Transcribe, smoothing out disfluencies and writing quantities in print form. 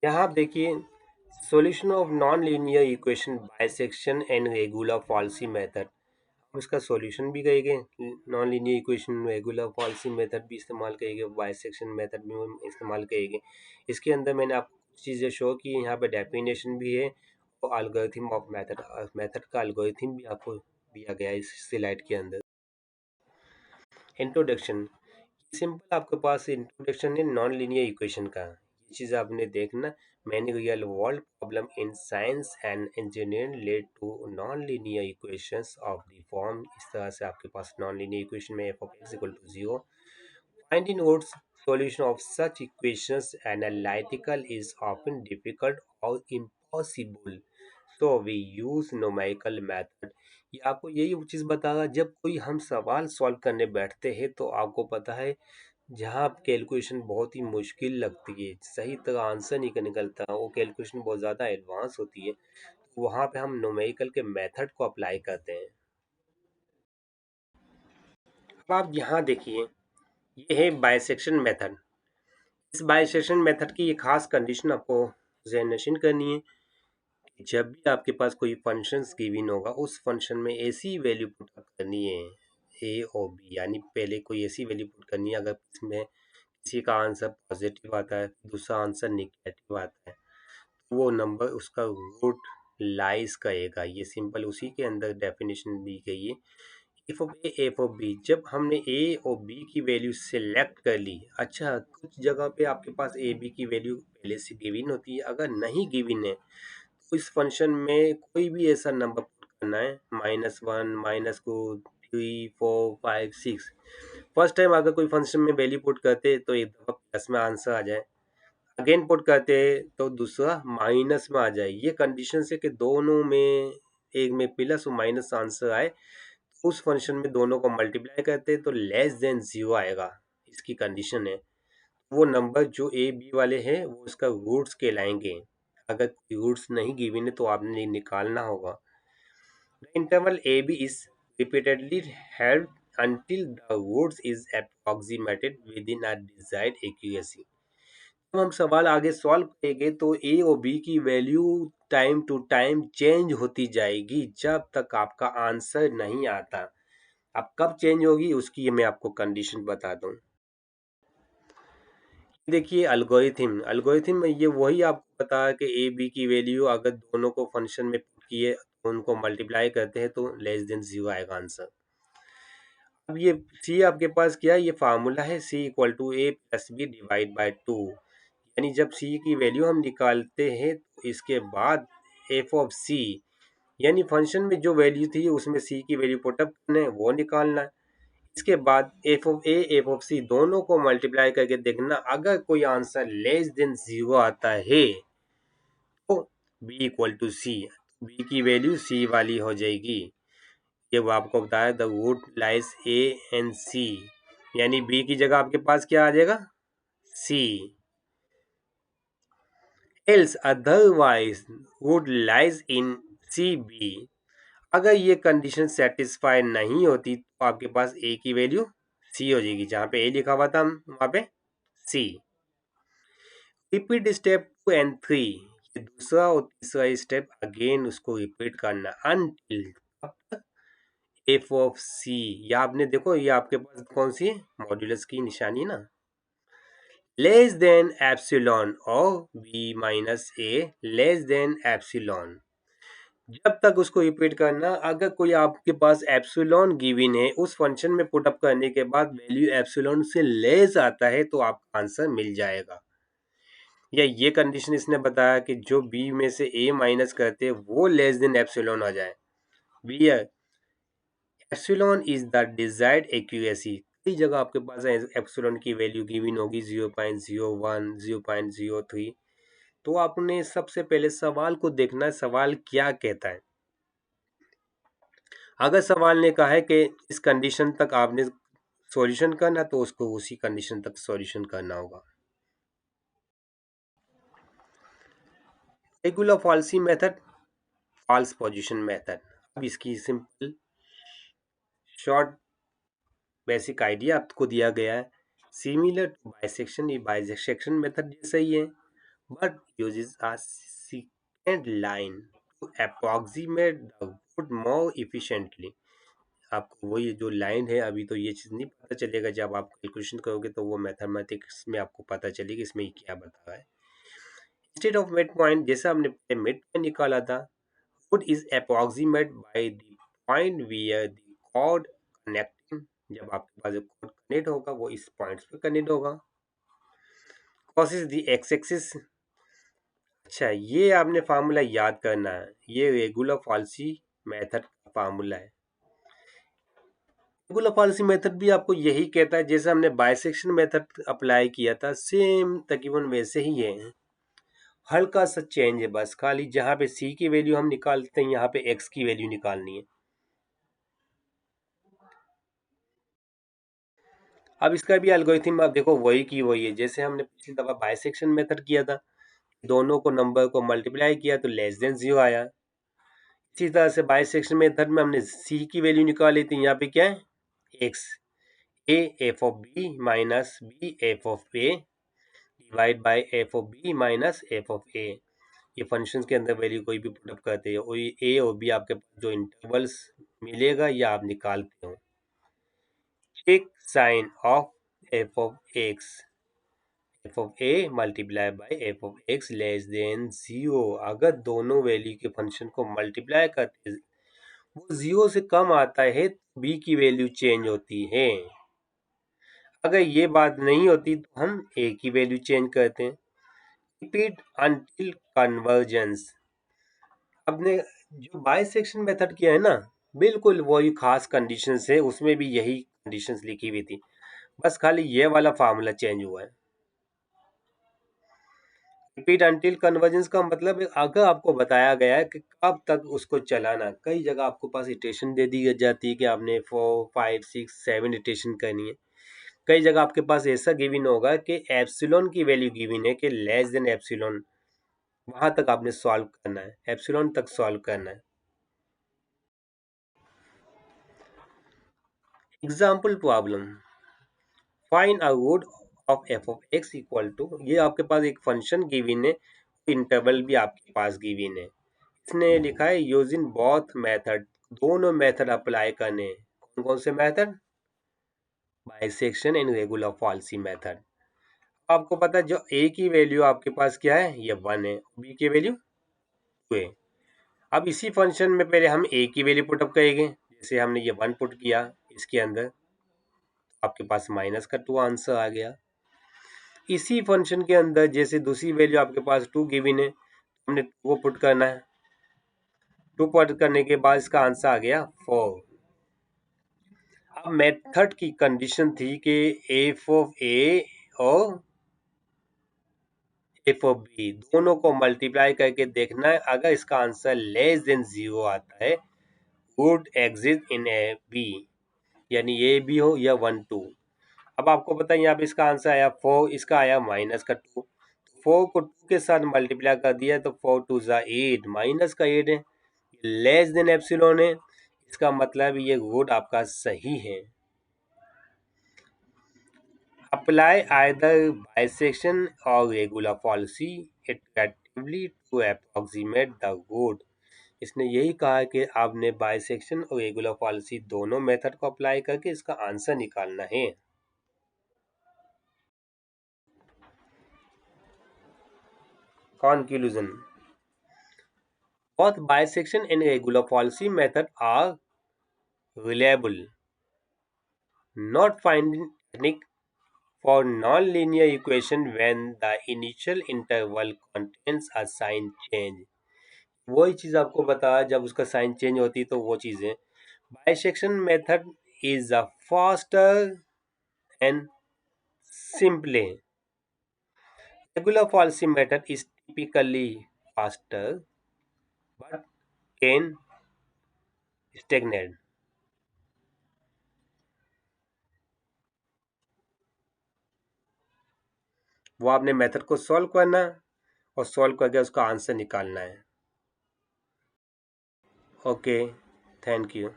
यहाँ आप देखिए, solution of non linear equation bisection and regular falsi method. हम इसका सॉल्यूशन भी करेंगे, non linear equation regular falsi method भी इस्तेमाल करेंगे, बाइसेक्शन मेथड भी हम इस्तेमाल करेंगे। इसके अंदर मैंने आपको कुछ चीज़ें शो की, यहाँ पे डेफिनेशन भी है और एल्गोरिथम ऑफ मेथड, मेथड का एल्गोरिथम भी आपको दिया गया है इस स्लाइड के अंदर। इंट्रोडक्शन, सिंपल आपके पास इंट्रोडक्शन है नॉन लीनियर इक्वेशन का। ये चीज़ आपने देखना, many real world problem in science and engineering led to non linear equations of the form. इस तरह से आपके पास नॉन लीनियर इक्वेशन में F of x equal to zero, finding out solution of such equations analytical is often difficult or impossible, so we use numerical method। ये आपको यही चीज़ बतागा, जब कोई हम सवाल सॉल्व करने बैठते हैं तो आपको पता है जहाँ कैलकुलेशन बहुत ही मुश्किल लगती है, सही तरह आंसर नहीं निकलता, वो कैलकुलेशन बहुत ज़्यादा एडवांस होती है, तो वहाँ पे हम न्यूमेरिकल के मेथड को अप्लाई करते हैं। अब आप यहाँ देखिए, ये है बाइसेक्शन मेथड। इस बाइसेक्शन मेथड की ये खास कंडीशन आपको ज़हन नशीन करनी है। जब भी आपके पास कोई फंक्शंस गिवन होगा, उस फंक्शन में ऐसी वैल्यू पुट अप करनी है ए और बी, यानी पहले कोई ऐसी वैल्यू पुट करनी है, अगर इसमें किसी का आंसर पॉजिटिव आता है, दूसरा आंसर निगेटिव आता है, तो वो नंबर उसका रूट लाइज करेगा। ये सिंपल उसी के अंदर डेफिनेशन दी गई है। F of A, F of B, जब हमने ए और बी की वैल्यू सेलेक्ट कर ली, अच्छा कुछ जगह पे आपके पास ए बी की वैल्यू पहले से गिवन होती है, अगर नहीं गिवन है तो इस फंक्शन में कोई भी ऐसा नंबर पुट करना है, -1 -2 3 4 5 6। फर्स्ट टाइम अगर कोई फंक्शन में वैल्यू पुट करते तो एक दफ़ा प्लस में आंसर आ जाए, अगेन पुट करते तो दूसरा माइनस में आ जाए। ये कंडीशन से कि दोनों में, एक में प्लस और माइनस आंसर आए, उस फंक्शन में दोनों को मल्टीप्लाई करते तो लेस देन जीरो आएगा, इसकी कंडीशन है। वो नंबर जो ए बी वाले हैं वो उसका रूट्स कहलाएंगे। अगर रूट्स नहीं गिवन है तो आपने निकालना होगा। The interval A B is repeatedly held until the roots is approximated within a desired accuracy। जब हम सवाल आगे सॉल्व करेंगे तो ए और बी की value time to time change होती जाएगी जब तक आपका आंसर नहीं आता। अब कब चेंज होगी उसकी मैं आपको कंडीशन बता दूं। देखिए अल्गोरिथम, अल्गोरिथम में ये वही आपको पता है कि ए बी की वैल्यू अगर दोनों को फंक्शन में पुट किए तो उनको मल्टीप्लाई करते हैं तो लेस देन जीरो आएगा आंसर। अब ये सी आपके पास क्या है, ये फार्मूला है C equal to A plus B divide by two. यानी जब सी की वैल्यू हम निकालते हैं तो इसके बाद एफ ऑफ सी, यानी फंक्शन में जो वैल्यू थी उसमें सी की वैल्यू पुटअप करना है, वो निकालना है। इसके बाद F of A, F of C दोनों को मल्टीप्लाई करके देखना, अगर कोई आंसर लेस देन जीरो आता है तो B equal to C, B की वैल्यू सी वाली हो जाएगी। ये वो आपको बताया, the root lies A and C, यानी बी की जगह आपके पास क्या आ जाएगा, C. Else otherwise root lies in C B. अगर ये कंडीशन सेटिस्फाई नहीं होती तो आपके पास ए की वैल्यू सी हो जाएगी, जहां पे ए लिखा हुआ था वहां पे सी। रिपीट स्टेप 2 and 3, ये दूसरा और तीसरा स्टेप अगेन उसको रिपीट करना अनटिल एफ ऑफ सी। या आपने देखो ये आपके पास कौन सी मॉड्यूलस की निशानी ना, लेस देन एप्सिलॉन और बी माइनस ए लेस देन एप्सिलॉन। जब तक उसको रिपीट करना, अगर कोई आपके पास एप्सिलॉन गिवन है, उस फंक्शन में पुट अप करने के बाद वैल्यू एप्सिलॉन से लेस आता है तो आपका आंसर मिल जाएगा। या ये कंडीशन इसने बताया कि जो बी में से ए माइनस करते वो लेस देन एप्सिलॉन आ जाए। Be epsilon is the desired accuracy. कई जगह आपके पास एप्सिलॉन की वैल्यू गिवन होगी 0.01 0.03, तो आपने सबसे पहले सवाल को देखना है सवाल क्या कहता है। अगर सवाल ने कहा है कि इस कंडीशन तक आपने सॉल्यूशन करना, तो उसको उसी कंडीशन तक सॉल्यूशन करना होगा। Regula falsi method, false position method. अब इसकी सिंपल शॉर्ट बेसिक आइडिया आपको दिया गया है। सिमिलर टू बाइसेक्शन, ये बाइसेक्शन मेथड जैसा ही है, but uses a secant line to approximate the wood more efficiently. आपको वो ये जो लाइन है, अभी तो ये चीज़ नहीं पता चलेगा, जब आप कैलकुलेशन करोगे तो वो मैथमेटिक्स में आपको पता चलेगी इसमें क्या बता रहा है। इंस्टेड ऑफ मिड पॉइंट, जैसे हमने पहले मिड पॉइंट निकाला था, wood is approximate by the point where the chord connecting, जब आपके पास जो chord कनेक्ट होगा वो इस पॉइंट्स पे कनेक्ट होगा। crosses the x axis, अच्छा ये आपने फार्मूला याद करना है, ये रेगुलर फॉल्सी मेथड का फार्मूला है। रेगुलर फॉल्सी मेथड भी आपको यही कहता है, जैसे हमने बाइसेक्शन मेथड अप्लाई किया था, सेम तकरीबन वैसे ही है, हल्का सा चेंज है बस, खाली जहाँ पे c की वैल्यू हम निकालते हैं यहाँ पे x की वैल्यू निकालनी है। अब इसका भी एल्गोरिथम आप देखो वही की वही है, जैसे हमने पिछली दफा बाइसेक्शन मेथड किया था, दोनों को नंबर को मल्टीप्लाई किया तो लेस देन 0 आया। इसी तरह से बाइसेक्शन मेथड में हमने c की वैल्यू निकाली थी, यहाँ पे क्या है x, a f of b minus b f of a divide by f of b minus f of a। ये फंक्शंस के अंदर वैल्यू कोई भी पुटअप करते हो, a और b आपके पास जो इंटरवल्स मिलेगा या आप निकालते हो। Take sign of f of x, f of a multiply by f of x less than 0। अगर दोनों वैल्यू के फंक्शन को मल्टीप्लाई करते वो 0 से कम आता है तो b की वैल्यू चेंज होती है। अगर ये बात नहीं होती तो हम a की वैल्यू चेंज करते हैं। रिपीट अंटिल कन्वर्जेंस, आपने जो बाइसेक्शन मेथड किया है ना, बिल्कुल वही खास कंडीशंस है, उसमें भी यही कंडीशंस लिखी हुई थी, बस खाली ये वाला फार्मूला चेंज हुआ है। रिपीट अंटिल कन्वर्जेंस का मतलब है, अगर आपको बताया गया है कि कब तक उसको चलाना, कई जगह आपको पास इटरेशन दे दी जाती है कि आपने 4 5 6 7 इटरेशन करनी है। कई जगह आपके पास ऐसा गिवन होगा कि एप्सिलॉन की वैल्यू गिवन है कि लेस देन एप्सिलॉन, वहां तक आपने सॉल्व करना है, एप्सिलॉन तक सॉल्व करना है। Example problem, find a root of f of x equal to, ये आपके पास एक फंक्शन गिवन है, इंटरवल भी आपके पास गिवन है, इसने लिखा है यूजिंग बोथ मेथड, दोनों मेथड अप्लाई करने। कौन कौन से method? Bisection and regular falsi method. आपको पता है जो a की वैल्यू आपके पास क्या है, ये 1 है, b की वैल्यू 2 है। अब इसी फंक्शन में पहले हम a की वैल्यू पुटअप करेंगे, जैसे हमने ये 1 पुट किया इसके अंदर, आपके पास माइनस का 2 आंसर आ गया। इसी फंक्शन के अंदर जैसे दूसरी वैल्यू आपके पास 2 गिवन है, हमने 2 को पुट करना है, 2 पुट करने के बाद इसका आंसर आ गया 4। अब मेथड की कंडीशन थी कि एफ ऑफ ए और एफ ऑफ बी दोनों को मल्टीप्लाई करके देखना है, अगर इसका आंसर लेस देन 0 आता है would exist in A B, यानी ए बी हो या 1 2। अब आपको पता है यहाँ पे इसका आंसर आया 4, इसका आया माइनस का 2, 4 को 2 के साथ मल्टीप्लाई कर दिया तो 4 2 ज़ा 8, माइनस का 8 है, लेस देन एप्सिलॉन है, इसका मतलब ये वुड आपका सही है। Apply either bisection or regular policy iteratively to approximate the good। इसने यही कहा है कि आपने बाइसेक्शन और रेगुलर पॉलिसी दोनों मेथड को अप्लाई करके इसका आंसर निकालना है। Conclusion, both bisection and regular policy method are reliable, not finding technique for non-linear equation when the initial interval contains a sign change। वही चीज आपको बताया, जब उसका साइन चेंज होती है तो वो चीजें। Bisection method is a faster and simple, regular policy method is typically faster but can stagnant. वो आपने मेथड को सॉल्व करना और सॉल्व करके उसका आंसर निकालना है। Okay, thank you.